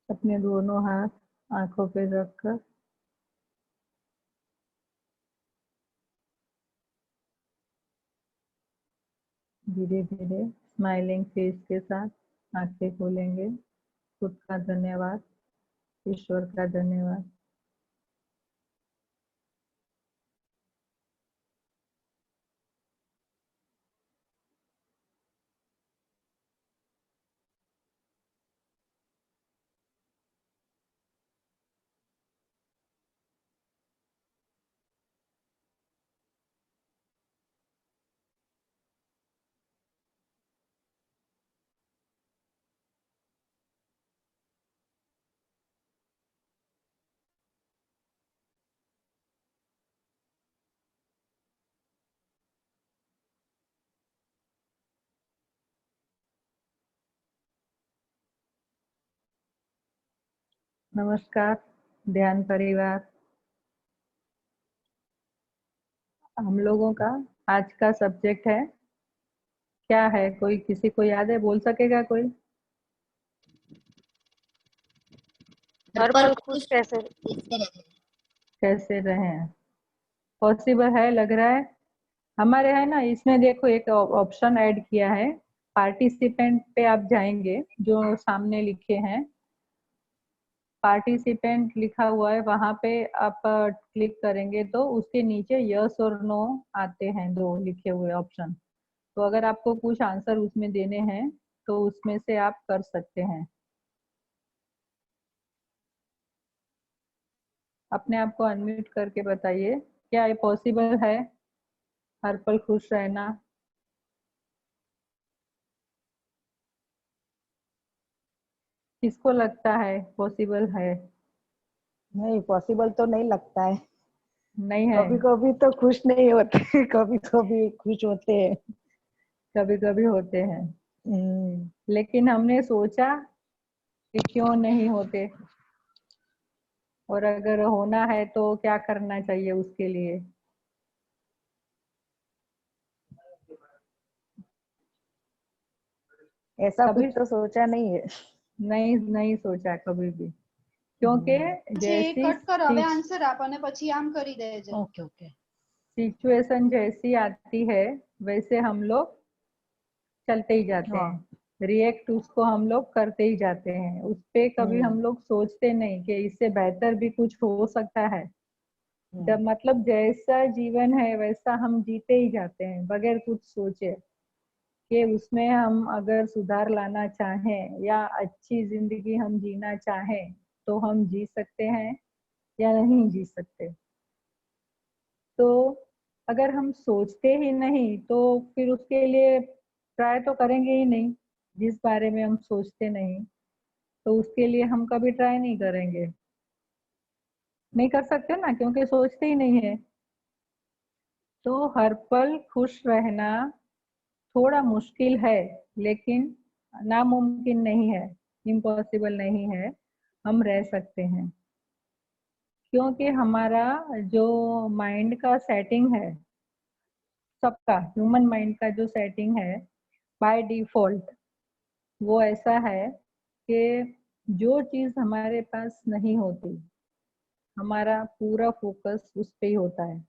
अपने दोनों हाथ आंखों पे रखकर धीरे धीरे स्माइलिंग फेस के साथ आंखें खोलेंगे। खुद का धन्यवाद, ईश्वर का धन्यवाद। नमस्कार ध्यान परिवार। हम लोगों का आज का सब्जेक्ट है, क्या है? कोई किसी को याद है? बोल सकेगा कोई? हर पल खुश कैसे कैसे रहें? पॉसिबल है लग रहा है। हमारे है ना, इसमें देखो एक ऑप्शन ऐड किया है। पार्टिसिपेंट पे आप जाएंगे, जो सामने लिखे हैं पार्टिसिपेंट लिखा हुआ है, वहां पे आप क्लिक करेंगे तो उसके नीचे यस और नो आते हैं, दो लिखे हुए ऑप्शन। तो अगर आपको कुछ आंसर उसमें देने हैं तो उसमें से आप कर सकते हैं। अपने आप को अनम्यूट करके बताइए, क्या ये पॉसिबल है हर पल खुश रहना? किसको लगता है पॉसिबल है? नहीं, पॉसिबल तो नहीं लगता है। नहीं है? कभी कभी तो खुश नहीं होते कभी कभी खुश होते हैं। कभी कभी होते हैं, लेकिन हमने सोचा कि क्यों नहीं होते, और अगर होना है तो क्या करना चाहिए उसके लिए। ऐसा कुछ कभी तो सोचा नहीं है। नहीं नहीं सोचा कभी भी, क्योंकि जैसी कट कर હવે આન્સર આપ અને પછી આમ કરી દેજે। Okay okay. सिचुएशन जैसी आती है वैसे हम लोग चलते ही जाते हाँ। हैं, रिएक्ट उसको हम लोग करते ही जाते हैं। उस पे कभी हम लोग सोचते नहीं कि इससे बेहतर भी कुछ हो सकता है। जब मतलब जैसा जीवन है वैसा हम जीते ही जाते हैं बगैर कुछ सोचे कि उसमें हम अगर सुधार लाना चाहें या अच्छी जिंदगी हम जीना चाहें तो हम जी सकते हैं या नहीं जी सकते। तो अगर हम सोचते ही नहीं तो फिर उसके लिए ट्राई तो करेंगे ही नहीं। जिस बारे में हम सोचते नहीं तो उसके लिए हम कभी ट्राई नहीं करेंगे, नहीं कर सकते ना, क्योंकि सोचते ही नहीं है। तो हर पल खुश रहना थोड़ा मुश्किल है, लेकिन नामुमकिन नहीं है, इम्पॉसिबल नहीं है। हम रह सकते हैं, क्योंकि हमारा जो माइंड का सेटिंग है, सबका ह्यूमन माइंड का जो सेटिंग है बाय डिफॉल्ट, वो ऐसा है कि जो चीज हमारे पास नहीं होती हमारा पूरा फोकस उस पे ही होता है।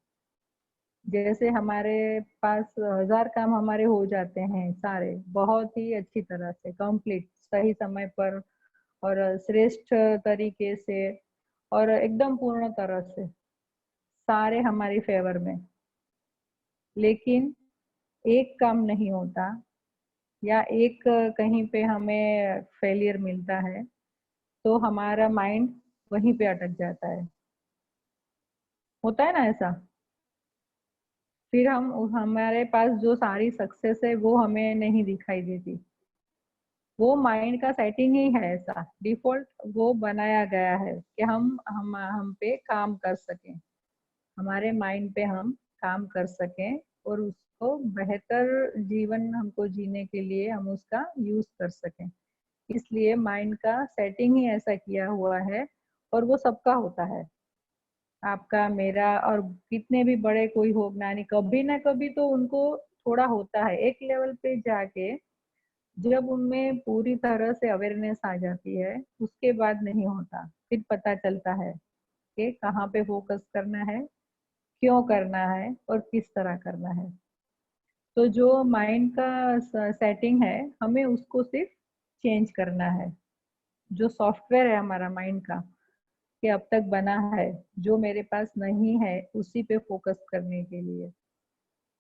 जैसे हमारे पास 1000 काम हमारे हो जाते हैं, सारे बहुत ही अच्छी तरह से कंप्लीट, सही समय पर और श्रेष्ठ तरीके से और एकदम पूर्ण तरह से, सारे हमारी फेवर में। लेकिन एक काम नहीं होता या एक कहीं पे हमें फेलियर मिलता है तो हमारा माइंड वहीं पे अटक जाता है। होता है ना ऐसा? फिर हम हमारे पास जो सारी सक्सेस है वो हमें नहीं दिखाई देती। वो माइंड का सेटिंग ही है, ऐसा डिफॉल्ट वो बनाया गया है कि हम पे काम कर सकें, हमारे माइंड पे हम काम कर सकें और उसको बेहतर जीवन हमको जीने के लिए हम उसका यूज कर सकें। इसलिए माइंड का सेटिंग ही ऐसा किया हुआ है, और वो सबका होता है, आपका मेरा, और कितने भी बड़े कोई हो ज्ञानी, कभी ना कभी तो उनको थोड़ा होता है एक लेवल पे जाके। जब उनमें पूरी तरह से अवेयरनेस आ जाती है, उसके बाद नहीं होता। फिर पता चलता है कि कहाँ पे फोकस करना है, क्यों करना है और किस तरह करना है। तो जो माइंड का सेटिंग है, हमें उसको सिर्फ चेंज करना है। जो सॉफ्टवेयर है हमारा माइंड का, कि अब तक बना है, जो मेरे पास नहीं है, उसी पे फोकस करने के लिए।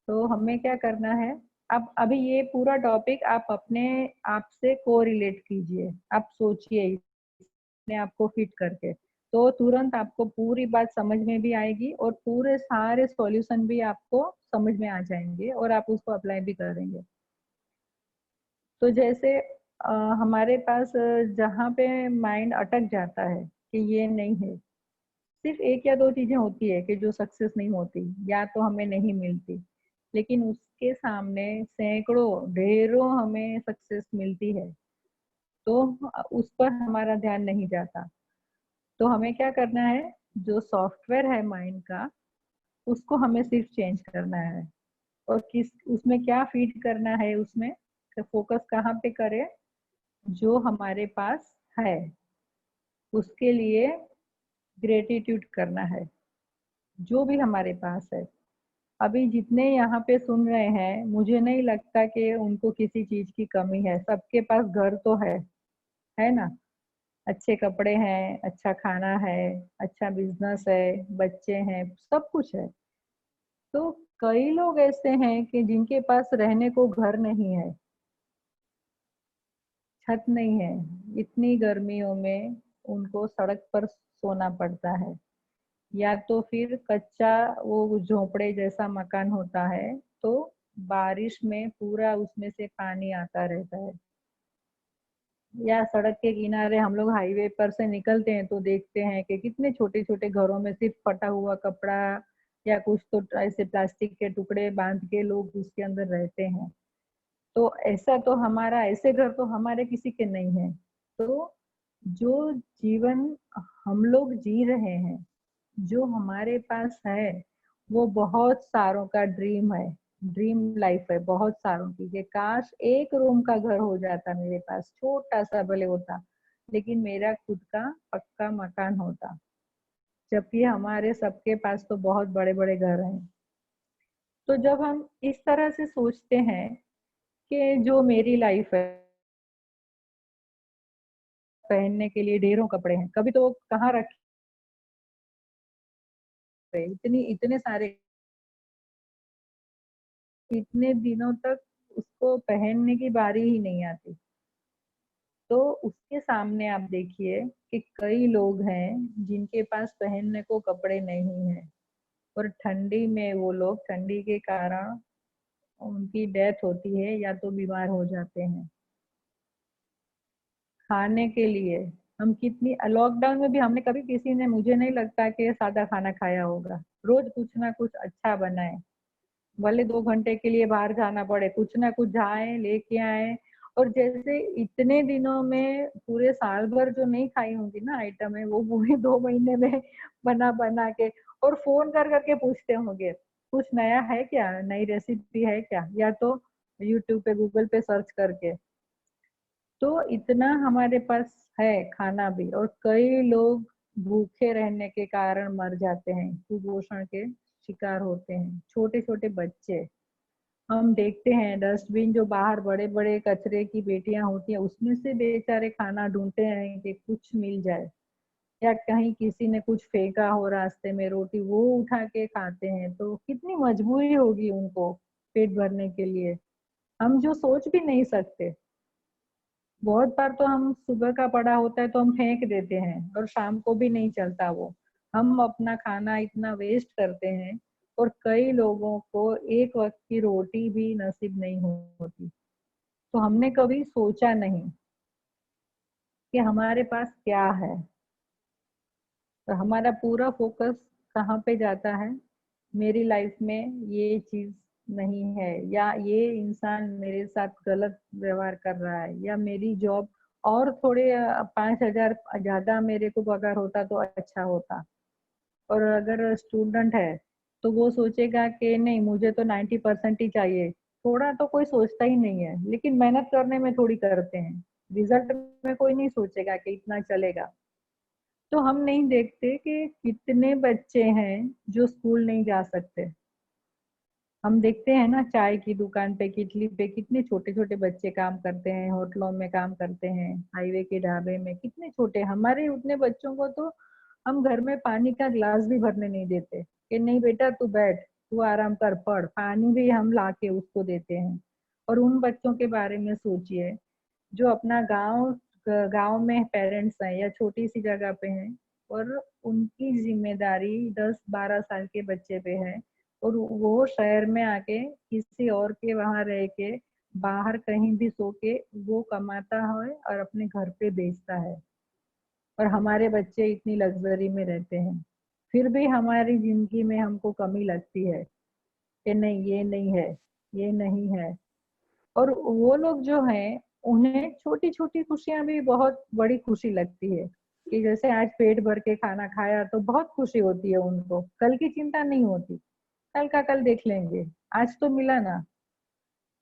तो हमें क्या करना है, अब अभी ये पूरा टॉपिक आप अपने आप से को रिलेट कीजिए, आप सोचिए अपने आप को फिट करके, तो तुरंत आपको पूरी बात समझ में भी आएगी और पूरे सारे सॉल्यूशन भी आपको समझ में आ जाएंगे और आप उसको अप्लाई भी करेंगे। तो जैसे हमारे पास जहाँ पे माइंड अटक जाता है कि ये नहीं है, सिर्फ एक या दो चीजें होती है कि जो सक्सेस नहीं होती या तो हमें नहीं मिलती, लेकिन उसके सामने सैकड़ों ढेरों हमें सक्सेस मिलती है। तो उस पर हमारा ध्यान नहीं जाता। तो हमें क्या करना है, जो सॉफ्टवेयर है माइंड का, उसको हमें सिर्फ चेंज करना है। और किस उसमें क्या फीड करना है, उसमें फोकस कहाँ पे करें, जो हमारे पास है उसके लिए ग्रेटिट्यूड करना है। जो भी हमारे पास है, अभी जितने यहाँ पे सुन रहे हैं, मुझे नहीं लगता कि उनको किसी चीज की कमी है। सबके पास घर तो है ना। अच्छे कपड़े हैं, अच्छा खाना है, अच्छा बिजनेस है, बच्चे हैं, सब कुछ है। तो कई लोग ऐसे हैं कि जिनके पास रहने को घर नहीं है, छत नहीं है। इतनी गर्मियों में उनको सड़क पर सोना पड़ता है, या तो फिर कच्चा वो झोपड़े जैसा मकान होता है, तो बारिश में पूरा उसमें से पानी आता रहता है। या सड़क के किनारे हम लोग हाईवे पर से निकलते हैं तो देखते हैं कि कितने छोटे छोटे घरों में सिर्फ फटा हुआ कपड़ा या कुछ तो ऐसे प्लास्टिक के टुकड़े बांध के लोग उसके अंदर रहते हैं। तो ऐसा तो हमारा, ऐसे घर तो हमारे किसी के नहीं है। तो जो जीवन हम लोग जी रहे हैं, जो हमारे पास है, वो बहुत सारों का ड्रीम है। ड्रीम लाइफ है बहुत सारों की, कि काश एक रूम का घर हो जाता मेरे पास, छोटा सा भले होता, लेकिन मेरा खुद का पक्का मकान होता। जबकि हमारे सबके पास तो बहुत बड़े बड़े घर हैं। तो जब हम इस तरह से सोचते हैं कि जो मेरी लाइफ है, पहनने के लिए ढेरों कपड़े हैं, कभी तो कहाँ रखे, इतनी इतने सारे, इतने दिनों तक उसको पहनने की बारी ही नहीं आती। तो उसके सामने आप देखिए कि कई लोग हैं जिनके पास पहनने को कपड़े नहीं है, और ठंडी में वो लोग ठंडी के कारण उनकी डेथ होती है या तो बीमार हो जाते हैं। खाने के लिए हम कितनी, लॉकडाउन में भी हमने कभी किसी ने, मुझे नहीं लगता कि सादा खाना खाया होगा। रोज कुछ ना कुछ अच्छा बनाए, भले 2 घंटे के लिए बाहर जाना पड़े, कुछ ना कुछ जाए लेके आए। और जैसे इतने दिनों में पूरे साल भर जो नहीं खाई होंगी ना आइटम है, वो पूरे 2 महीने में बना बना के, और फोन कर करके पूछते होंगे कुछ नया है क्या, नई रेसिपी है क्या, या तो यूट्यूब पे गूगल पे सर्च करके। तो इतना हमारे पास है खाना भी, और कई लोग भूखे रहने के कारण मर जाते हैं, कुपोषण के शिकार होते हैं, छोटे छोटे बच्चे। हम देखते हैं डस्टबिन जो बाहर बड़े बड़े कचरे की पेटियां होती है, उसमें से बेचारे खाना ढूंढते हैं कि कुछ मिल जाए, या कहीं किसी ने कुछ फेंका हो रास्ते में रोटी, वो उठा के खाते हैं। तो कितनी मजबूरी होगी उनको पेट भरने के लिए, हम जो सोच भी नहीं सकते। बहुत बार तो हम सुबह का पड़ा होता है तो हम फेंक देते हैं, और शाम को भी नहीं चलता वो। हम अपना खाना इतना वेस्ट करते हैं, और कई लोगों को एक वक्त की रोटी भी नसीब नहीं होती। तो हमने कभी सोचा नहीं कि हमारे पास क्या है। तो हमारा पूरा फोकस कहाँ पे जाता है, मेरी लाइफ में ये चीज नहीं है, या ये इंसान मेरे साथ गलत व्यवहार कर रहा है, या मेरी जॉब और थोड़े 5,000 ज्यादा मेरे को पगार होता तो अच्छा होता। और अगर स्टूडेंट है तो वो सोचेगा कि नहीं, मुझे तो 90% ही चाहिए, थोड़ा तो कोई सोचता ही नहीं है, लेकिन मेहनत करने में थोड़ी करते हैं। रिजल्ट में कोई नहीं सोचेगा कि इतना चलेगा। तो हम नहीं देखते कि कितने बच्चे हैं जो स्कूल नहीं जा सकते। हम देखते हैं ना, चाय की दुकान पे, किटली पे कितने छोटे छोटे बच्चे काम करते हैं, होटलों में काम करते हैं, हाईवे के ढाबे में कितने छोटे। हमारे उतने बच्चों को तो हम घर में पानी का ग्लास भी भरने नहीं देते कि नहीं बेटा तू बैठ, तू आराम कर, पढ़। पानी भी हम लाके उसको देते हैं। और उन बच्चों के बारे में सोचिए जो अपना गांव गांव में पेरेंट्स हैं या छोटी सी जगह पे हैं, और उनकी जिम्मेदारी 10-12 साल के बच्चे पे है, और वो शहर में आके किसी और के वहां रह के, बाहर कहीं भी सो के वो कमाता है और अपने घर पे बेचता है। और हमारे बच्चे इतनी लग्जरी में रहते हैं, फिर भी हमारी जिंदगी में हमको कमी लगती है कि नहीं ये नहीं है, ये नहीं है। और वो लोग जो हैं, उन्हें छोटी छोटी खुशियां भी बहुत बड़ी खुशी लगती है। कि जैसे आज पेट भर के खाना खाया तो बहुत खुशी होती है उनको, कल की चिंता नहीं होती, कल का कल देख लेंगे, आज तो मिला ना।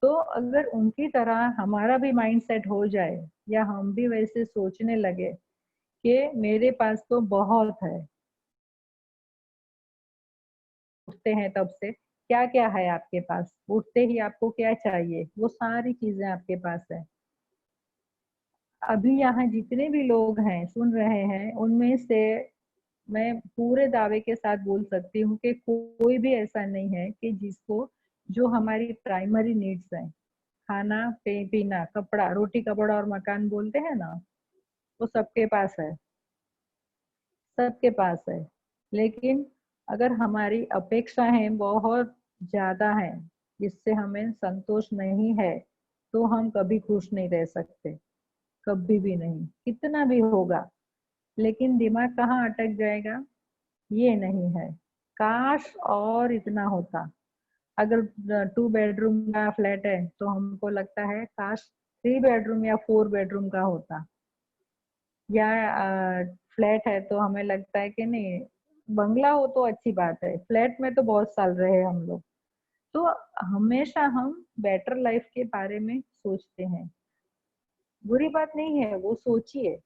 तो अगर उनकी तरह हमारा भी माइंड सेट हो जाए, या हम भी वैसे सोचने लगे कि मेरे पास तो बहुत है। उठते हैं तब से क्या क्या है आपके पास, उठते ही आपको क्या चाहिए, वो सारी चीजें आपके पास है। अभी यहाँ जितने भी लोग हैं सुन रहे हैं, उनमें से मैं पूरे दावे के साथ बोल सकती हूँ कि कोई भी ऐसा नहीं है कि जिसको, जो हमारी प्राइमरी नीड्स हैं, खाना पीना, कपड़ा, रोटी कपड़ा और मकान बोलते हैं ना, वो सबके पास है, सबके पास है। लेकिन अगर हमारी अपेक्षाएं बहुत ज्यादा है, जिससे हमें संतोष नहीं है, तो हम कभी खुश नहीं रह सकते, कभी भी नहीं, कितना भी होगा। लेकिन दिमाग कहाँ अटक जाएगा, ये नहीं है, काश और इतना होता। अगर 2 बेडरूम का फ्लैट है तो हमको लगता है काश 3 बेडरूम या 4 बेडरूम का होता। या फ्लैट है तो हमें लगता है कि नहीं, बंगला हो तो अच्छी बात है, फ्लैट में तो बहुत साल रहे हम लोग। तो हमेशा हम बेटर लाइफ के बारे में सोचते हैं। बुरी बात नहीं है, वो सोचिए,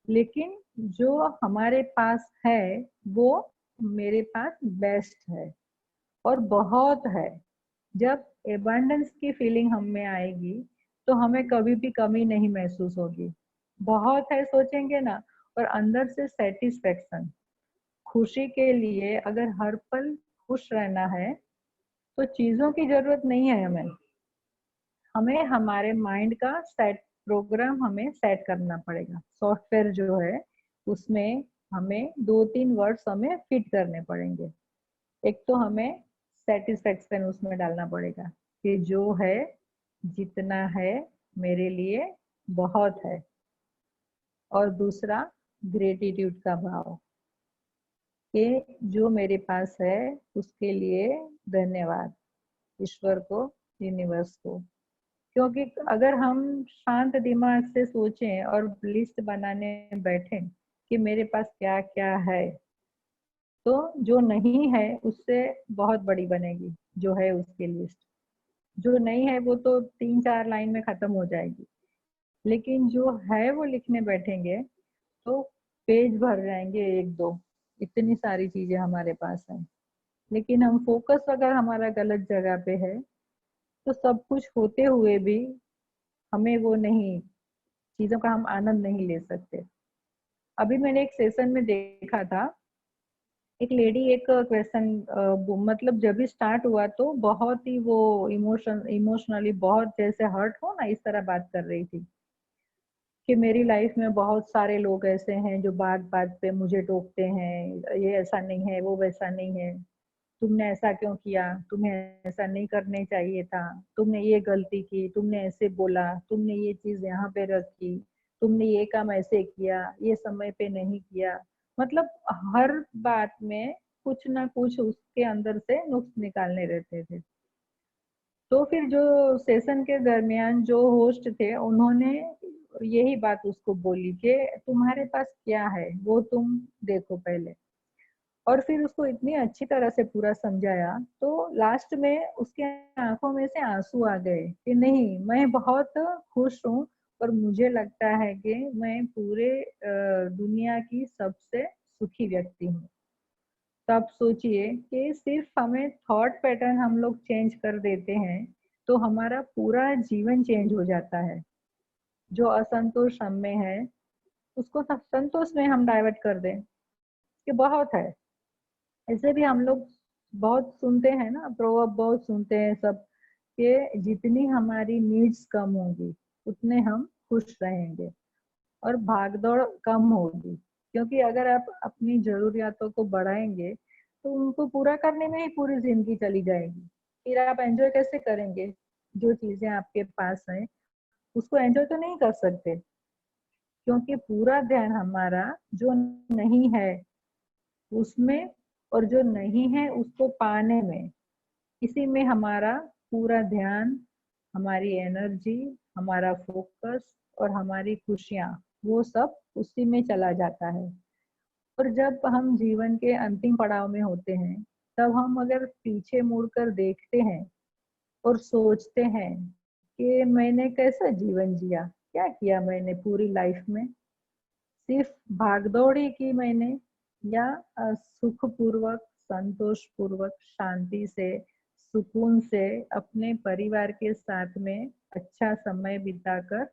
लेकिन जो हमारे पास है वो मेरे पास बेस्ट है और बहुत है। जब एबंडेंस की फीलिंग हम में आएगी तो हमें कभी भी कमी नहीं महसूस होगी। बहुत है सोचेंगे ना, और अंदर से सेटिस्फेक्शन, खुशी के लिए अगर हर पल खुश रहना है तो चीजों की जरूरत नहीं है हमें। हमें हमारे माइंड का सेट प्रोग्राम हमें सेट करना पड़ेगा। सॉफ्टवेयर जो है उसमें हमें 2-3 वर्ड्स हमें फिट करने पड़ेंगे। एक तो हमें सेटिस्फेक्शन उसमें डालना पड़ेगा कि जो है, जितना है, मेरे लिए बहुत है। और दूसरा ग्रेटिट्यूड का भाव, कि जो मेरे पास है उसके लिए धन्यवाद, ईश्वर को, यूनिवर्स को। क्योंकि अगर हम शांत दिमाग से सोचें और लिस्ट बनाने बैठें कि मेरे पास क्या क्या है, तो जो नहीं है उससे बहुत बड़ी बनेगी जो है उसकी लिस्ट। जो नहीं है वो तो 3-4 लाइन में खत्म हो जाएगी, लेकिन जो है वो लिखने बैठेंगे तो पेज भर जाएंगे, 1-2, इतनी सारी चीजें हमारे पास हैं। लेकिन हम फोकस अगर हमारा गलत जगह पे है तो सब कुछ होते हुए भी हमें वो नहीं, चीजों का हम आनंद नहीं ले सकते। अभी मैंने एक सेशन में देखा था, एक लेडी एक क्वेश्चन, मतलब जब भी स्टार्ट हुआ तो बहुत ही वो इमोशनली बहुत जैसे हर्ट हो ना, इस तरह बात कर रही थी कि मेरी लाइफ में बहुत सारे लोग ऐसे हैं जो बात बात पे मुझे टोकते हैं, ये ऐसा नहीं है, वो वैसा नहीं है, तुमने ऐसा क्यों किया, तुम्हें ऐसा नहीं करने चाहिए था, तुमने ये गलती की, तुमने ऐसे बोला, तुमने ये चीज यहाँ पे रखी, तुमने ये काम ऐसे किया, ये समय पे नहीं किया। मतलब हर बात में कुछ ना कुछ उसके अंदर से नुक्स निकालने रहते थे। तो फिर जो सेशन के दरमियान जो होस्ट थे उन्होंने यही बात उसको बोली कि तुम्हारे पास क्या है वो तुम देखो पहले। और फिर उसको इतनी अच्छी तरह से पूरा समझाया, तो लास्ट में उसके आंखों में से आंसू आ गए कि नहीं, मैं बहुत खुश हूँ और मुझे लगता है कि मैं पूरे दुनिया की सबसे सुखी व्यक्ति हूँ। तो आप सोचिए कि सिर्फ हमें थॉट पैटर्न हम लोग चेंज कर देते हैं तो हमारा पूरा जीवन चेंज हो जाता है। जो असंतोष हम में है उसको संतोष में हम डाइवर्ट कर दें कि बहुत है। ऐसे भी हम लोग बहुत सुनते हैं ना, प्रोवर्ब बहुत सुनते हैं सब, कि जितनी हमारी नीड्स कम होंगी उतने हम खुश रहेंगे और भागदौड़ कम होगी। क्योंकि अगर आप अपनी जरूरियातों को बढ़ाएंगे तो उनको पूरा करने में ही पूरी जिंदगी चली जाएगी। फिर आप एंजॉय कैसे करेंगे? जो चीजें आपके पास हैं उसको एंजॉय तो नहीं कर सकते, क्योंकि पूरा ध्यान हमारा जो नहीं है उसमें और जो नहीं है उसको पाने में, इसी में हमारा पूरा ध्यान, हमारी एनर्जी, हमारा फोकस और हमारी खुशियाँ वो सब उसी में चला जाता है। और जब हम जीवन के अंतिम पड़ाव में होते हैं तब हम अगर पीछे मुड़कर देखते हैं और सोचते हैं कि मैंने कैसा जीवन जिया, क्या किया मैंने पूरी लाइफ में, सिर्फ भागदौड़ ही की मैंने या सुखपूर्वक, संतोषपूर्वक, शांति से, सुकून से अपने परिवार के साथ में अच्छा समय बिताकर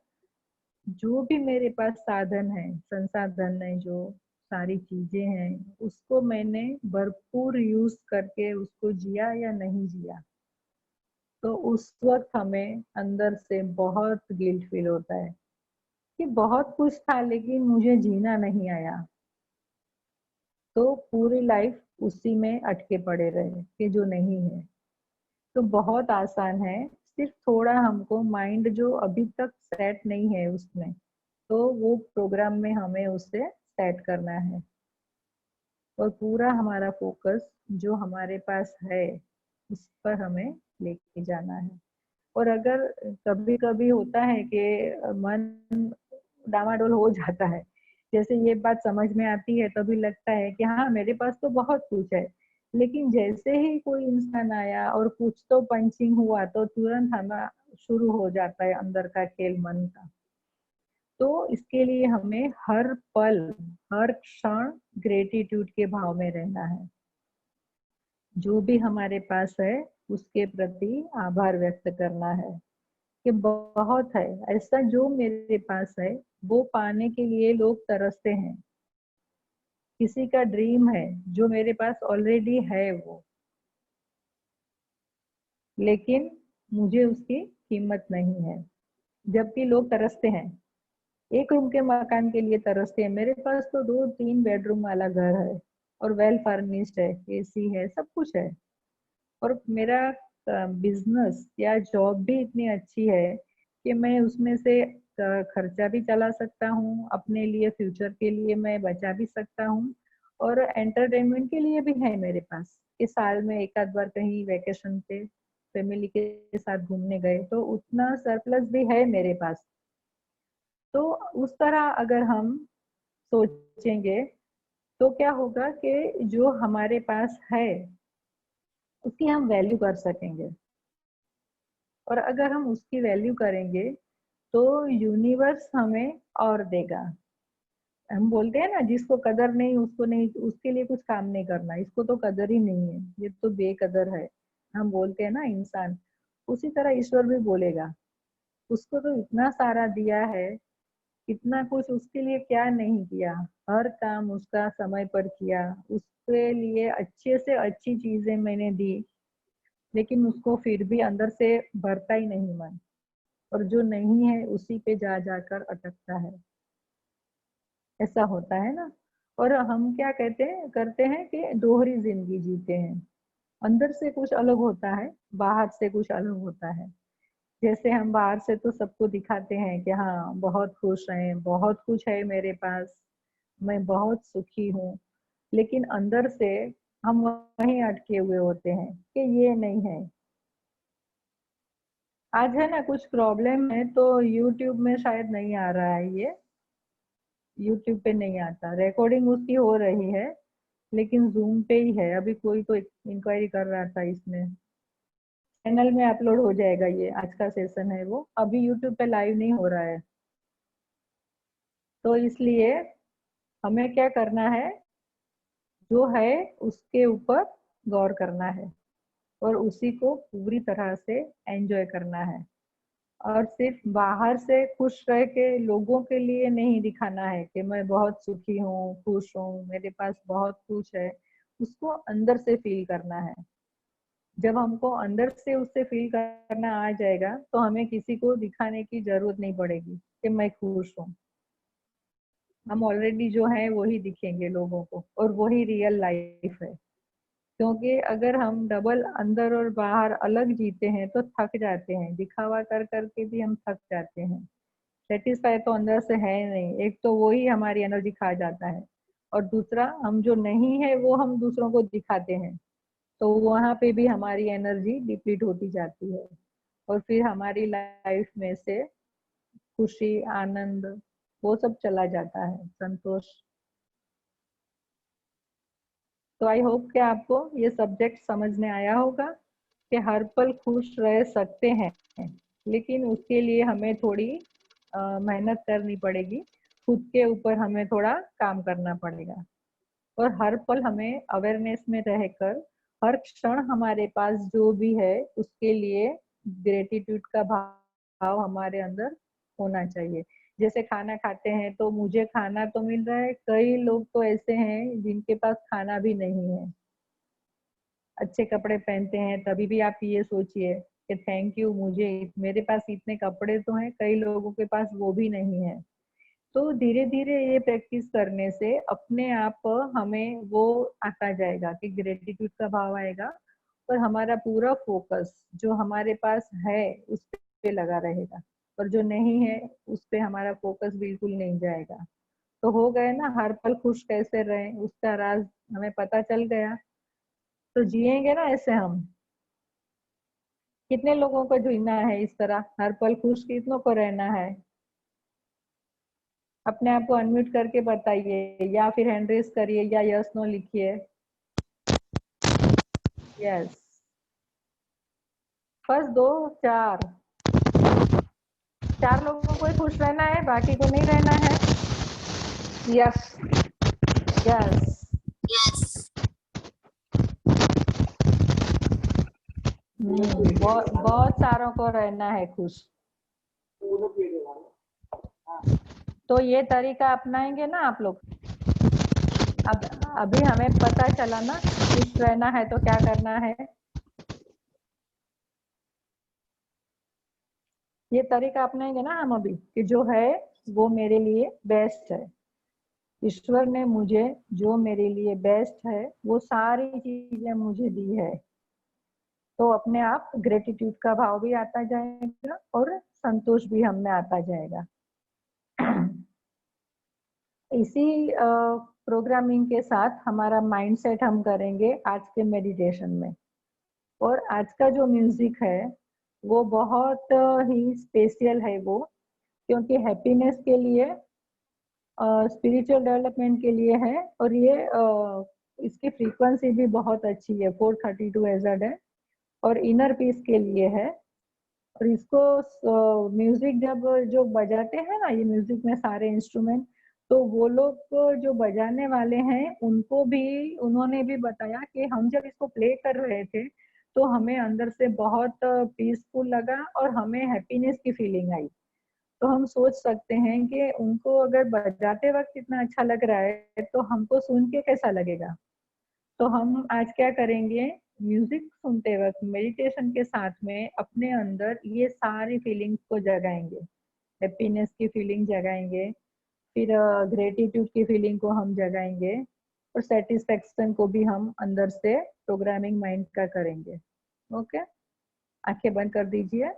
जो भी मेरे पास साधन है, संसाधन है, जो सारी चीजें हैं उसको मैंने भरपूर यूज करके उसको जिया या नहीं जिया। तो उस वक्त हमें अंदर से बहुत गिल्ट फील होता है कि बहुत कुछ था लेकिन मुझे जीना नहीं आया। तो पूरी लाइफ उसी में अटके पड़े रहे कि जो नहीं है। तो बहुत आसान है, सिर्फ थोड़ा हमको माइंड जो अभी तक सेट नहीं है उसमें, तो वो प्रोग्राम में हमें उसे सेट करना है और पूरा हमारा फोकस जो हमारे पास है उस पर हमें लेके जाना है। और अगर कभी कभी होता है कि मन डामाडोल हो जाता है, जैसे ये बात समझ में आती है तभी लगता है कि हाँ मेरे पास तो बहुत कुछ है, लेकिन जैसे ही कोई इंसान आया और कुछ तो पंचिंग हुआ तो तुरंत हमें शुरू हो जाता है अंदर का खेल मन का। तो इसके लिए हमें हर पल, हर क्षण ग्रेटिट्यूड के भाव में रहना है। जो भी हमारे पास है उसके प्रति आभार व्यक्त करना है कि बहुत है, ऐसा जो मेरे पास है वो पाने के लिए लोग तरसते हैं। किसी का ड्रीम है जो मेरे पास ऑलरेडी है वो, लेकिन मुझे उसकी कीमत नहीं है। जबकि लोग तरसते हैं, एक रूम के मकान के लिए तरसते हैं। मेरे पास तो 2-3 बेडरूम वाला घर है और वेल फर्निश्ड है, एसी है, सब कुछ है। और मेरा बिजनेस या जॉब भी इतनी अच्छी है कि मैं उसमें से खर्चा भी चला सकता हूँ, अपने लिए फ्यूचर के लिए मैं बचा भी सकता हूँ और एंटरटेनमेंट के लिए भी है मेरे पास कि साल में एक आध बार कहीं वेकेशन पे फैमिली के साथ घूमने गए तो उतना सरप्लस भी है मेरे पास। तो उस तरह अगर हम सोचेंगे तो क्या होगा कि जो हमारे पास है उसकी हम वैल्यू कर सकेंगे। और अगर हम उसकी वैल्यू करेंगे तो यूनिवर्स हमें और देगा। हम बोलते हैं ना, जिसको कदर नहीं उसको नहीं, उसके लिए कुछ काम नहीं करना, इसको तो कदर ही नहीं है, ये तो बेकदर है, हम बोलते हैं ना इंसान। उसी तरह ईश्वर भी बोलेगा, उसको तो इतना सारा दिया है, इतना कुछ उसके लिए क्या नहीं किया, हर काम उसका समय पर किया, उसके लिए अच्छे से अच्छी चीजें मैंने दी, लेकिन उसको फिर भी अंदर से भरता ही नहीं मन, और जो नहीं है उसी पे जा जाकर अटकता है। ऐसा होता है ना। और हम क्या कहते हैं करते हैं कि दोहरी जिंदगी जीते हैं, अंदर से कुछ अलग होता है, बाहर से कुछ अलग होता है। जैसे हम बाहर से तो सबको दिखाते हैं कि हाँ बहुत खुश हैं, बहुत कुछ है मेरे पास, मैं बहुत सुखी हूँ, लेकिन अंदर से हम वहीं अटके हुए होते हैं कि ये नहीं है। आज है ना कुछ प्रॉब्लम है तो यूट्यूब में शायद नहीं आ रहा है, ये यूट्यूब पे नहीं आता, रिकॉर्डिंग उसकी हो रही है लेकिन जूम पे ही है। अभी कोई तो इंक्वायरी कर रहा था, इसमें चैनल में अपलोड हो जाएगा। ये आज का सेशन है, वो अभी यूट्यूब पे लाइव नहीं हो रहा है। तो इसलिए हमें क्या करना है, जो है उसके ऊपर गौर करना है और उसी को पूरी तरह से एंजॉय करना है। और सिर्फ बाहर से खुश रह के लोगों के लिए नहीं दिखाना है कि मैं बहुत सुखी हूँ, खुश हूँ, मेरे पास बहुत कुछ है। उसको अंदर से फील करना है। जब हमको अंदर से उससे फील करना आ जाएगा तो हमें किसी को दिखाने की जरूरत नहीं पड़ेगी कि मैं खुश हूँ। हम ऑलरेडी जो है वही दिखेंगे लोगों को, और वही रियल लाइफ है। क्योंकि अगर हम डबल अंदर और बाहर अलग जीते हैं तो थक जाते हैं, दिखावा कर करके भी हम थक जाते हैं। सेटिस्फाई तो अंदर से है नहीं। एक तो वही हमारी एनर्जी खा जाता है, और दूसरा हम जो नहीं है वो हम दूसरों को दिखाते हैं, तो वहां पे भी हमारी एनर्जी डिप्लीट होती जाती है। और फिर हमारी लाइफ में से खुशी, आनंद, वो सब चला जाता है, संतोष। तो आई होप कि आपको ये सब्जेक्ट समझ में आया होगा कि हर पल खुश रह सकते हैं, लेकिन उसके लिए हमें थोड़ी मेहनत करनी पड़ेगी। खुद के ऊपर हमें थोड़ा काम करना पड़ेगा, और हर पल हमें अवेयरनेस में रहकर हर क्षण हमारे पास जो भी है उसके लिए ग्रेटिट्यूड का भाव हमारे अंदर होना चाहिए। जैसे खाना खाते हैं तो मुझे खाना तो मिल रहा है, कई लोग तो ऐसे हैं जिनके पास खाना भी नहीं है। अच्छे कपड़े पहनते हैं तभी भी आप ये सोचिए कि थैंक यू, मुझे मेरे पास इतने कपड़े तो हैं, कई लोगों के पास वो भी नहीं है। तो धीरे धीरे ये प्रैक्टिस करने से अपने आप हमें वो आता जाएगा कि ग्रेटिट्यूड का भाव आएगा, और हमारा पूरा फोकस जो हमारे पास है उस पे लगा रहेगा, और जो नहीं है उस पे हमारा फोकस बिल्कुल नहीं जाएगा। तो हो गए ना, हर पल खुश कैसे रहें उसका राज हमें पता चल गया। तो जिएंगे ना ऐसे हम। कितने लोगों को जीना है इस तरह, हर पल खुश कितनों को रहना है? अपने आप को अनम्यूट करके बताइए, या फिर हैंड रेस करिए, या यस नो लिखिए। यस, फर्स्ट दो, चार चार लोगों को ही खुश रहना है, बाकी को नहीं रहना है। यस यस, बहुत सारों को रहना है खुश। तो ये तरीका अपनाएंगे ना आप लोग? अब अभी हमें पता चला ना खुश रहना है तो क्या करना है। ये तरीका अपनाएंगे ना हम अभी, कि जो है वो मेरे लिए बेस्ट है। ईश्वर ने मुझे जो मेरे लिए बेस्ट है वो सारी चीजें मुझे दी है। तो अपने आप ग्रेटिट्यूड का भाव भी आता जाएगा और संतोष भी हम में आता जाएगा। इसी प्रोग्रामिंग के साथ हमारा माइंडसेट हम करेंगे आज के मेडिटेशन में। और आज का जो म्यूजिक है वो बहुत ही स्पेशल है वो, क्योंकि हैप्पीनेस के लिए, स्पिरिचुअल डेवलपमेंट के लिए है। और ये इसकी फ्रीक्वेंसी भी बहुत अच्छी है, 432 एजेड है, और इनर पीस के लिए है। और इसको म्यूजिक जब जो बजाते हैं ना, ये म्यूजिक में सारे इंस्ट्रूमेंट, तो वो लोग जो बजाने वाले हैं उनको भी, उन्होंने भी बताया कि हम जब इसको प्ले कर रहे थे तो हमें अंदर से बहुत पीसफुल लगा और हमें हैप्पीनेस की फीलिंग आई। तो हम सोच सकते हैं कि उनको अगर बजाते वक्त इतना अच्छा लग रहा है तो हमको सुन के कैसा लगेगा। तो हम आज क्या करेंगे, म्यूजिक सुनते वक्त मेडिटेशन के साथ में अपने अंदर ये सारी फीलिंग्स को जगाएंगे। हैप्पीनेस की फीलिंग जगाएंगे, फिर ग्रेटिट्यूड की फीलिंग को हम जगाएंगे, और सेटिस्फेक्शन को भी हम अंदर से प्रोग्रामिंग माइंड का करेंगे। ओके, आंखें बंद कर दीजिए।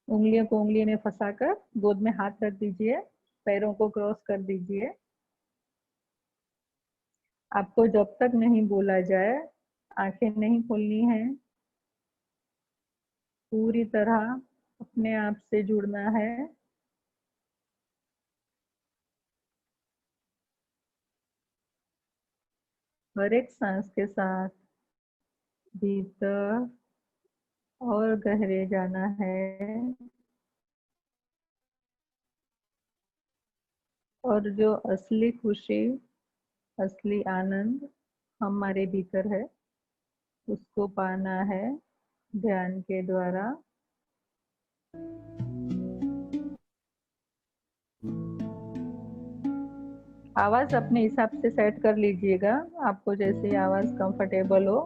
उंगलियों को उंगली में फंसाकर गोद में हाथ रख दीजिए, पैरों को क्रॉस कर दीजिए। आपको जब तक नहीं बोला जाए आंखें नहीं खोलनी है। पूरी तरह अपने आप से जुड़ना है। हर एक सांस के साथ भीतर और गहरे जाना है, और जो असली खुशी, असली आनंद हमारे भीतर है, उसको पाना है ध्यान के द्वारा। आवाज अपने हिसाब से सेट कर लीजिएगा, आपको जैसे आवाज कंफर्टेबल हो।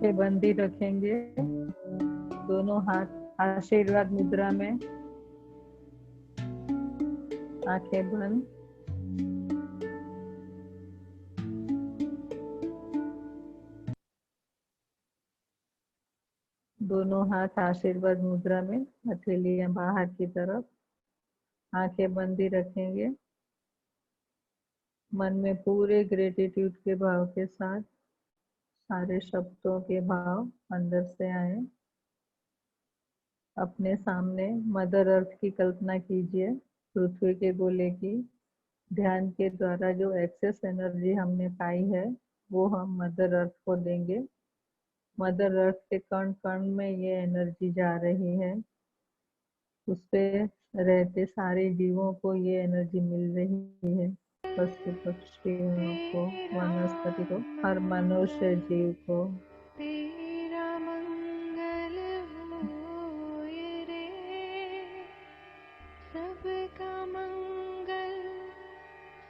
आंखें बंद ही रखेंगे, दोनों हाथ आशीर्वाद मुद्रा में, आंखें बंद। दोनों हाथ आशीर्वाद मुद्रा में, हथेलियां बाहर की तरफ, आंखें बंद ही रखेंगे। मन में पूरे ग्रेटिट्यूड के भाव के साथ सारे शब्दों के भाव अंदर से आए। अपने सामने मदर अर्थ की कल्पना कीजिए, पृथ्वी के गोले की। ध्यान के द्वारा जो एक्सेस एनर्जी हमने पाई है वो हम मदर अर्थ को देंगे। मदर अर्थ के कण कण में ये एनर्जी जा रही है, उस पे रहते सारे जीवों को ये एनर्जी मिल रही है। पशु पक्षियों को, वनस्पति को, हर मनुष्य जीव को। तेरा मंगल होए रे, सबका मंगल,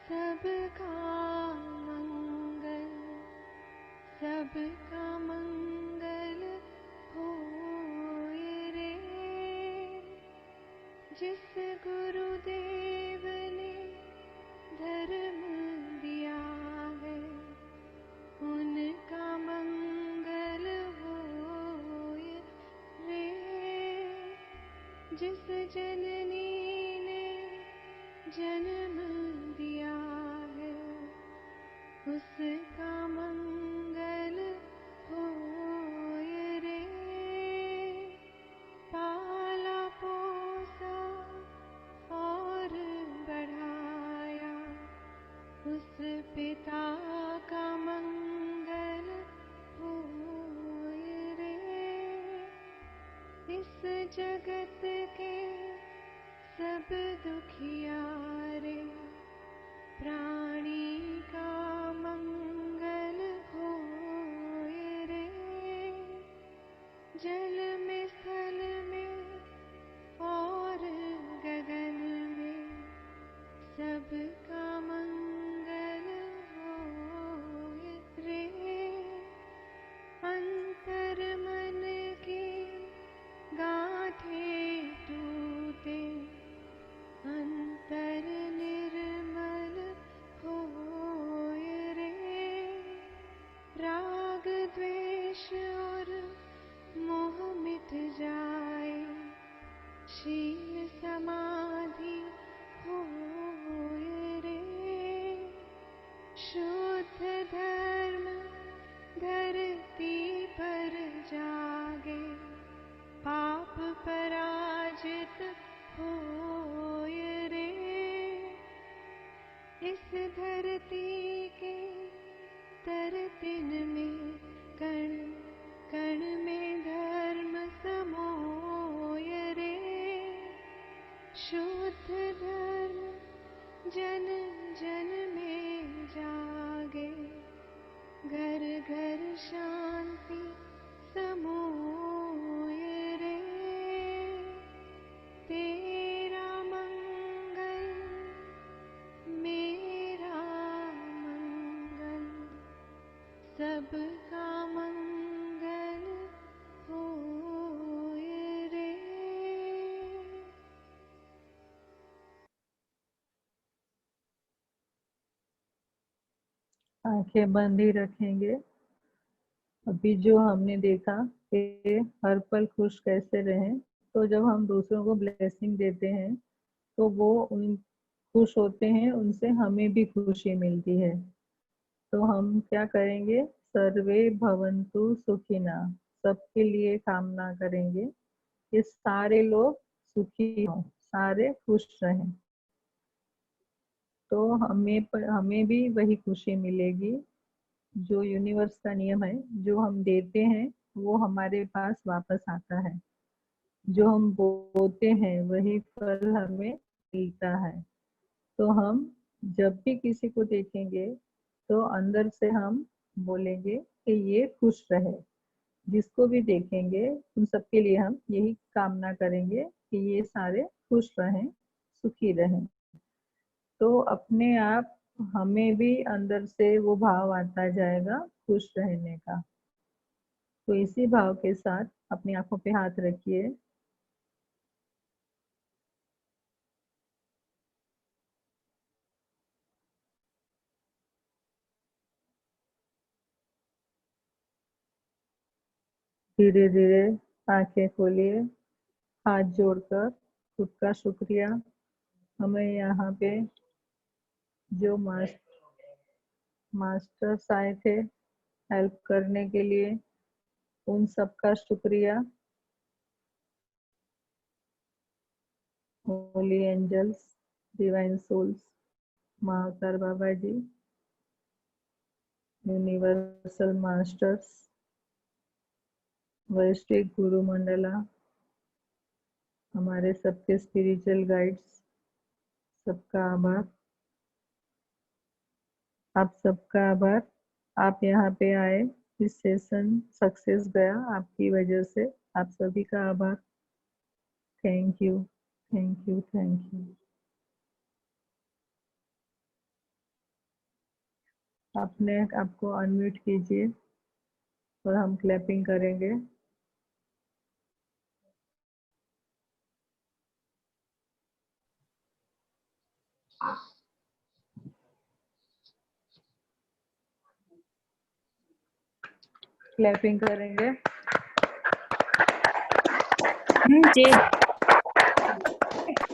सबका मंगल, सबका मंगल होए रे। जिस गुरुदेव ने धर्म दिया है, उनका मंगल होए रे। जिस जननी ने जन्म दिया है, उसका मंगल होए रे। पाला पोसा और बढ़ाया, उस पिता का मंगल होए रे। इस जगत के सब दुखियारे प्राणी का मंगल होए रे। जल में, स्थल में और गगन में, सबका मंगल होए रे। अंतर मन की गांठें टूटे, अंतर निर्मल होए रे। राग द्वेष और मोह मिट जाए, शील समाधि होए रे। शुद्ध धर्म धरती पर जागे, पाप पराजित होए रे। इस धरती के तरतिन में, कण कण में धर्म समोए रे। शुद्ध धर्म जन जन में जागे, घर घर शांति समोए रे। तेरा मंगल, मेरा मंगल, सबका मंगल होए रे। आंखें बंद ही रखेंगे। अभी जो हमने देखा कि हर पल खुश कैसे रहें, तो जब हम दूसरों को ब्लेसिंग देते हैं तो वो उन खुश होते हैं, उनसे हमें भी खुशी मिलती है। तो हम क्या करेंगे, सर्वे भवन्तु सुखिना, सबके लिए कामना करेंगे कि सारे लोग सुखी हों, सारे खुश रहें। तो हमें भी वही खुशी मिलेगी। जो यूनिवर्स का नियम है, जो हम देते हैं वो हमारे पास वापस आता है। जो हम बोते हैं वही फल हमें मिलता है। तो हम जब भी किसी को देखेंगे तो अंदर से हम बोलेंगे कि ये खुश रहे। जिसको भी देखेंगे उन सबके लिए हम यही कामना करेंगे कि ये सारे खुश रहें, सुखी रहें। तो अपने आप हमें भी अंदर से वो भाव आता जाएगा खुश रहने का। तो इसी भाव के साथ अपनी आंखों पे हाथ रखिए। धीरे धीरे आंखें खोलिए, हाथ जोड़कर खुद का शुक्रिया। हमें यहाँ पे जो मास्टर्स आए थे हेल्प करने के लिए, उन सबका शुक्रिया। होली एंजल्स, डिवाइन सोल्स, महाअवतार बाबा जी, यूनिवर्सल मास्टर्स, वैश्विक गुरु मंडला, हमारे सबके स्पिरिचुअल गाइड्स, सबका आभार। आप सबका आभार। आप यहाँ पे आए, इस सेशन सक्सेस गया आपकी वजह से। आप सभी का आभार। Thank you, thank you, thank you. अपने आपको अनम्यूट कीजिए और हम क्लैपिंग करेंगे। क्लैपिंग करेंगे। जी।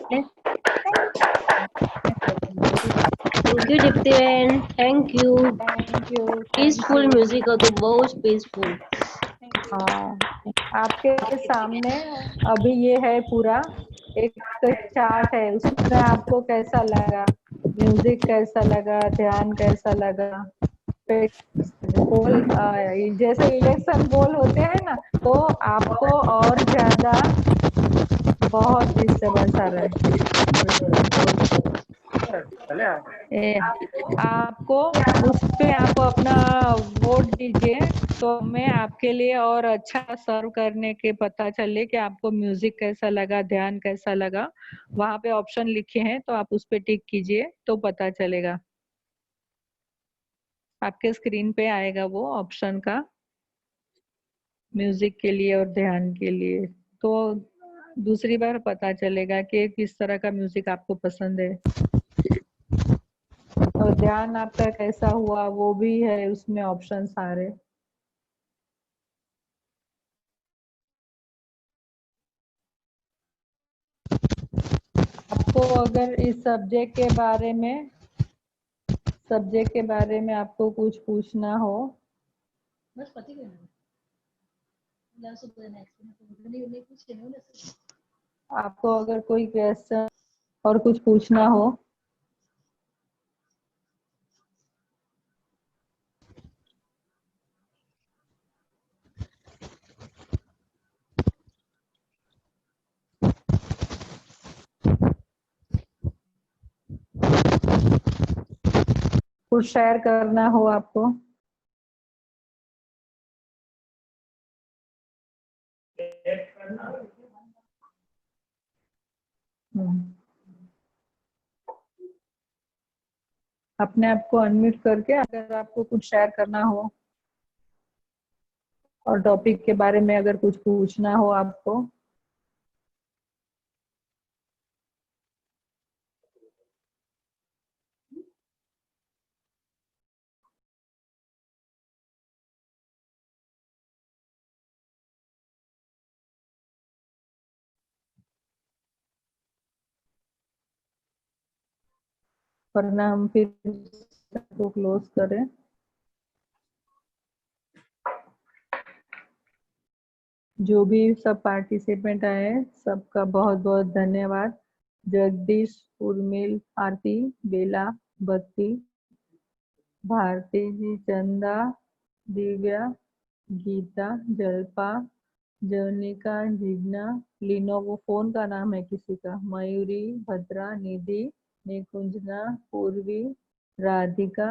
थैंक यू दीप्ति बहन, thank you. Thank you. Peaceful music हो तो बहुत पीसफुल। हाँ, आपके सामने अभी ये है पूरा एक चार्ट है, उसमें आपको कैसा लगा, म्यूजिक कैसा लगा, ध्यान कैसा लगा, पोल जैसे इलेक्शन पोल होते हैं ना, तो आपको और ज्यादा बहुत डिस्टर्बेंस आ रहा है। आपको उस पे आप अपना वोट दीजिए, तो मैं आपके लिए और अच्छा सर्व करने के पता चले कि आपको म्यूजिक कैसा लगा, ध्यान कैसा लगा। वहां पे ऑप्शन लिखे हैं, तो आप उस पे टिक कीजिए तो पता चलेगा। आपके स्क्रीन पे आएगा वो ऑप्शन का, म्यूजिक के लिए और ध्यान के लिए। तो दूसरी बार पता चलेगा कि किस तरह का म्यूजिक आपको पसंद है, और ध्यान आपका कैसा हुआ वो भी है उसमें ऑप्शन सारे। आपको अगर इस सब्जेक्ट के बारे में आपको कुछ पूछना हो, आपको अगर कोई क्वेश्चन और कुछ पूछना हो, कुछ शेयर करना हो आपको, अपने आप को अनम्यूट करके अगर आपको कुछ शेयर करना हो और टॉपिक के बारे में अगर कुछ पूछना हो आपको। वरना हम फिर को क्लोज करें। जो भी सब पार्टिसिपेंट आए सबका बहुत बहुत धन्यवाद। जगदीश, उर्मिल, आरती, बेला, भक्ति, भारती जी, चंदा, दिव्या, गीता, जल्पा, जवनिका, जिग्ना, लीनो, वो फोन का नाम है किसी का, मयूरी, भद्रा, निधि, निकुंजना, पूर्वी, राधिका,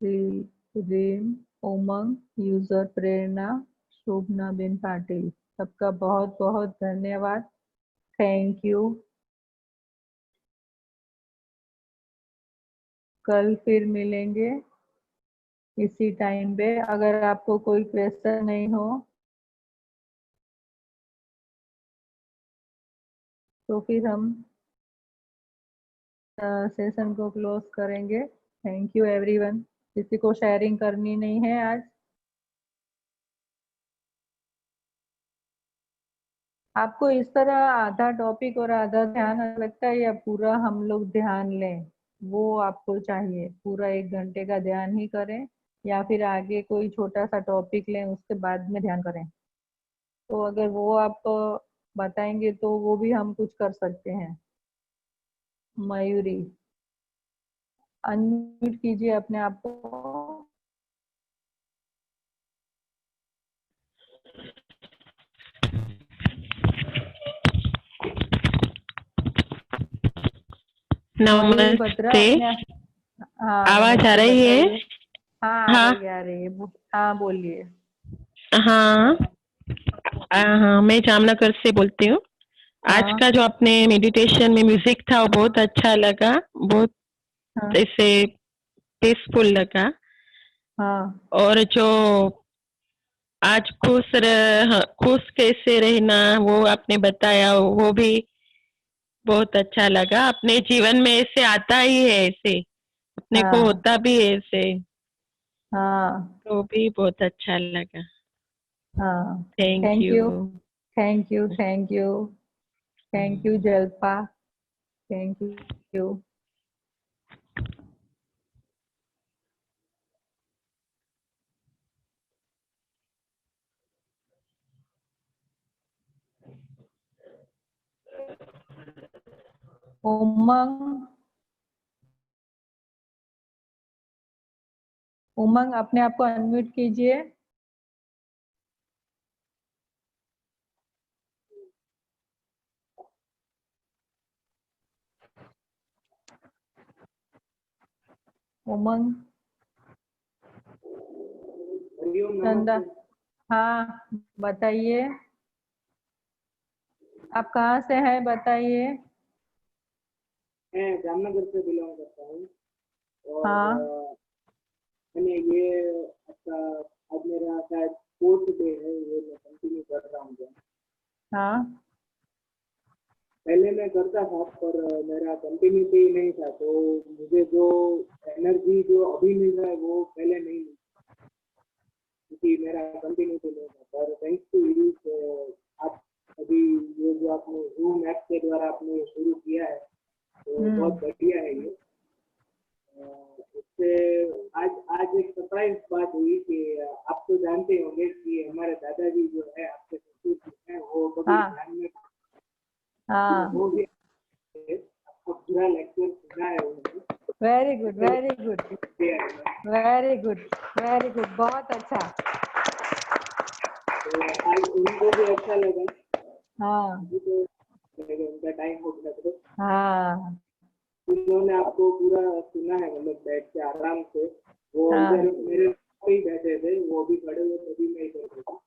रेम, उमंग, यूजर, प्रेरणा, शोभना बिन पाटिल, सबका बहुत बहुत धन्यवाद। Thank you. कल फिर मिलेंगे। इसी टाइम पे। अगर आपको कोई क्वेश्चन नहीं हो तो फिर हम सेशन को क्लोज करेंगे। Thank you everyone. किसी को शेयरिंग करनी नहीं है आज? आपको इस तरह आधा टॉपिक और आधा ध्यान लगता है, या पूरा हम लोग ध्यान लें? वो आपको चाहिए पूरा 1 घंटे का ध्यान ही करें, या फिर आगे कोई छोटा सा टॉपिक लें उसके बाद में ध्यान करें? तो अगर वो आप बताएंगे तो वो भी हम कुछ कर सकते हैं। मयूरी, अनम्यूट कीजिए अपने आप को। मयूरी बत्रा नमस्ते। अपने, हाँ आवाज आ नमस्ते, रही है? बताइए। हाँ आ हाँ रही है, आ रही है। हाँ बोलिए। हाँ। हाँ, मैं जामनगर से बोलती हूँ। आज हाँ का जो आपने मेडिटेशन में म्यूजिक था वो बहुत अच्छा लगा, बहुत हाँ ऐसे पीसफुल लगा। हाँ और जो आज खुश कैसे रहना वो आपने बताया, वो भी बहुत अच्छा लगा। अपने जीवन में ऐसे आता ही है, ऐसे अपने को हाँ होता भी है ऐसे, हाँ तो भी बहुत अच्छा लगा। हाँ। Thank thank you. You, thank you, thank you, thank you Jalpa, thank you. Umang, Umang अपने आप को अनम्यूट कीजिए। उमंग, चंदा, हाँ बताइए। आप कहाँ से हैं बताइए। मैं जामनगर से बिलोंग करता हूँ। और हाँ मैंने ये आपका आज मेरा शायद 4th डे है, ये मैं कंटिन्यू कर रहा हूँ। हाँ पहले मैं करता था पर मेरा कंटिन्यूटी नहीं था, तो मुझे जो एनर्जी जो अभी मिल रहा है वो पहले नहीं मिल, क्योंकि मेरा कंटिन्यूटी नहीं था। पर थैंक्स टू यू, आप अभी ये जो आपने जूम ऐप के द्वारा आपने शुरू किया है तो बहुत बढ़िया है ये। इससे आज आज एक सरप्राइज बात हुई कि आप तो जानते होंगे कि हमारे दादाजी जो है आपके ससुर जी हैं, वो कभी हाँ ध्यान में हाँ। वो भी आपको पूरा लेक्चर सुना है उन्होंने। Very good, very good, very good, very good, बहुत अच्छा। तो आज उनको भी अच्छा लगा। हाँ अभी तो उनका टाइम हो गया, तो हाँ उन्होंने आपको पूरा सुना है, मतलब बैठ के आराम से। वो हाँ इधर मेरे साथ ही बैठे थे, वो भी खड़े हुए तभी मैं इधर बैठा।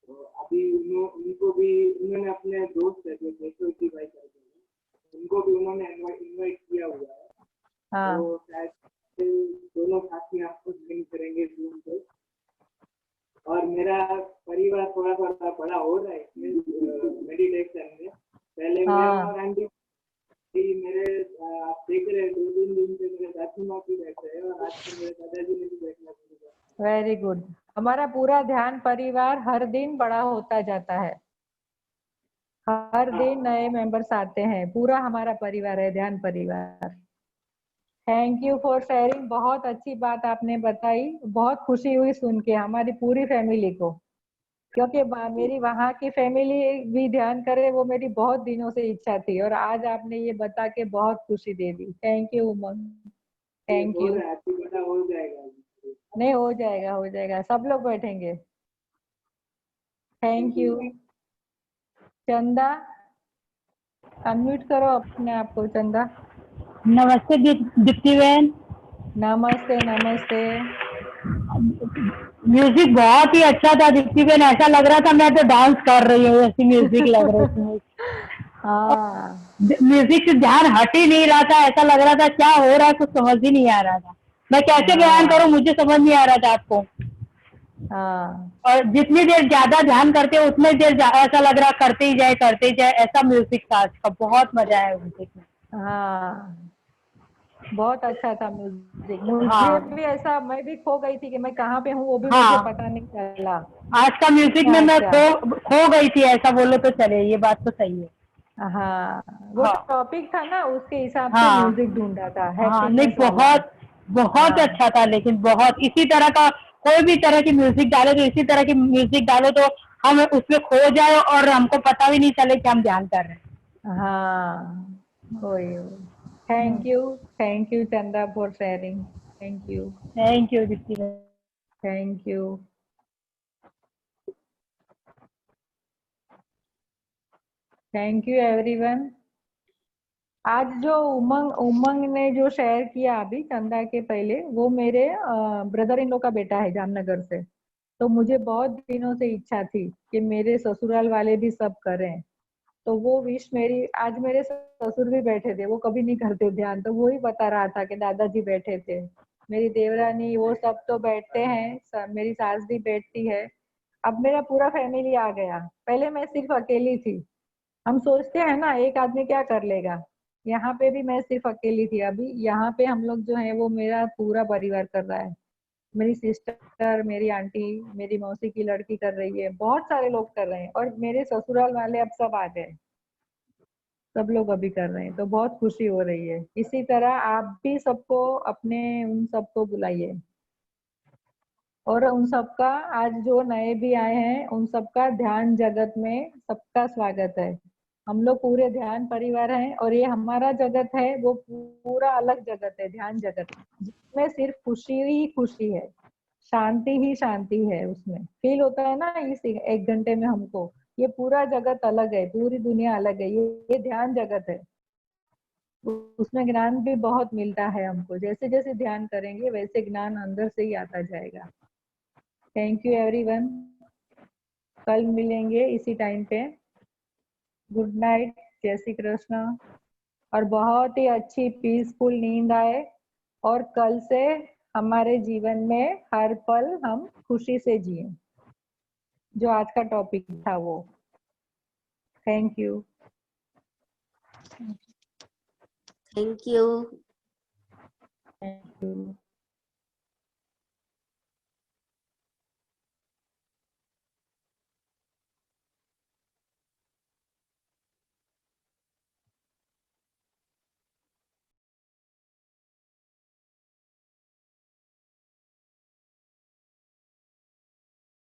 तो अभी उनको भी उन्होंने अपने दोस्त है जो केशव जी भाई करते हैं, उनको भी उन्होंने इनवाइट किया हुआ है। हाँ तो शायद दोनों साथी आपको ज्वाइन करेंगे जूम पे। और मेरा परिवार थोड़ा थोड़ा बड़ा हो रहा है इसमें मेडिटेशन में। पहले मैं हाँ। और आंटी मेरे आप देख रहे हैं 2-3 दिन से मेरे दादी माँ भी बैठ रहे हैं, और आज से मेरे दादाजी ने भी बैठना शुरू किया। Very good. हमारा पूरा ध्यान परिवार हर दिन बड़ा होता जाता है। हर दिन नए मेंबर्स आते हैं। पूरा हमारा परिवार है, ध्यान परिवार। Thank you for sharing. बहुत अच्छी बात आपने बताई। बहुत खुशी हुई सुन के हमारी पूरी फैमिली को, क्योंकि मेरी वहाँ की फैमिली भी ध्यान करे, वो मेरी बहुत दिनों से इच्छा थी, और आज आपने ये बता के बहुत खुशी दे दी। थैंक यू उमंग, थैंक हो यू। रहा है, आपकी बड़ा हो जाएगा। नहीं, हो जाएगा, हो जाएगा, सब लोग बैठेंगे। Thank you. चंदा, अनम्यूट करो अपने आप को। चंदा, नमस्ते दीप्ति बहन। नमस्ते नमस्ते। म्यूजिक बहुत ही अच्छा था दीप्ति बहन, ऐसा लग रहा था मैं तो डांस कर रही हूँ, ऐसी म्यूजिक लग रही थी। हाँ म्यूजिक से ध्यान हट ही नहीं रहा था, ऐसा लग रहा था क्या हो रहा है कुछ समझ ही नहीं आ रहा था। मैं कैसे बयान करूं, मुझे समझ नहीं आ रहा था आपको। हाँ और जितनी देर ज्यादा ध्यान करते हैं उतनी देर ऐसा लग रहा करते ही जाए, ऐसा म्यूजिक था आज का। बहुत मजा आया म्यूजिक में। हाँ, बहुत अच्छा था म्यूजिक। मुझे हाँ भी ऐसा, मैं भी खो गई थी कि मैं कहाँ पे हूँ, वो भी मुझे हाँ, पता नहीं चला। आज का म्यूजिक में इतना मैं अच्छा। खो गई थी, ऐसा बोलो तो चले, ये बात तो सही है। हाँ, वो हाँ टॉपिक था ना, उसके हिसाब से हाँ म्यूजिक ढूंढा था, हाँ, नहीं हैप्पीनेस वाला। बहुत बहुत हाँ अच्छा था, लेकिन बहुत इसी तरह का कोई भी तरह की म्यूजिक डालो तो इसी तरह की म्यूजिक डालो तो हम उसमें खो जाए और हमको पता भी नहीं चले कि हम ध्यान कर रहे हाँ, वही वही। हैं। थैंक यू चंदा for sharing. Thank thank you Deepti ma'am. You. Thank you everyone. आज जो उमंग उमंग ने जो शेयर किया अभी चंदा के पहले, वो मेरे ब्रदर इन लॉ का बेटा है जामनगर से। तो मुझे बहुत दिनों से इच्छा थी कि मेरे ससुराल वाले भी सब करें। तो वो विश मेरी, आज मेरे ससुर भी बैठे थे, वो कभी नहीं करते ध्यान, तो वो ही बता रहा था कि दादाजी बैठे थे, मेरी देवरानी वो सब तो बैठते हैं, मेरी सास भी बैठती है। अब मेरा पूरा फैमिली आ गया, पहले मैं सिर्फ अकेली थी। हम सोचते हैं ना एक आदमी क्या कर लेगा, यहाँ पे भी मैं सिर्फ अकेली थी। अभी यहाँ पे हम लोग जो है वो मेरा पूरा परिवार कर रहा है। मेरी सिस्टर, मेरी आंटी, मेरी मौसी की लड़की कर रही है, बहुत सारे लोग कर रहे हैं, और मेरे ससुराल वाले अब सब आ गए, सब लोग अभी कर रहे हैं, तो बहुत खुशी हो रही है। इसी तरह आप भी सबको, अपने उन सबको बुलाइए, और उन सबका, आज जो नए भी आए हैं उन सबका ध्यान जगत में सबका स्वागत है। हम लोग पूरे ध्यान परिवार हैं, और ये हमारा जगत है वो पूरा अलग जगत है, ध्यान जगत, जिसमें सिर्फ खुशी ही खुशी है, शांति ही शांति है। उसमें फील होता है ना इस 1 घंटे में हमको, ये पूरा जगत अलग है, पूरी दुनिया अलग है, ये ध्यान जगत है। उसमें ज्ञान भी बहुत मिलता है हमको, जैसे जैसे ध्यान करेंगे वैसे ज्ञान अंदर से ही आता जाएगा। Thank you everyone. कल मिलेंगे इसी टाइम पे। गुड नाइट, जय श्री कृष्ण। और बहुत ही अच्छी पीसफुल नींद आए, और कल से हमारे जीवन में हर पल हम खुशी से जिए, जो आज का टॉपिक था वो। Thank you. Thank you. Thank you.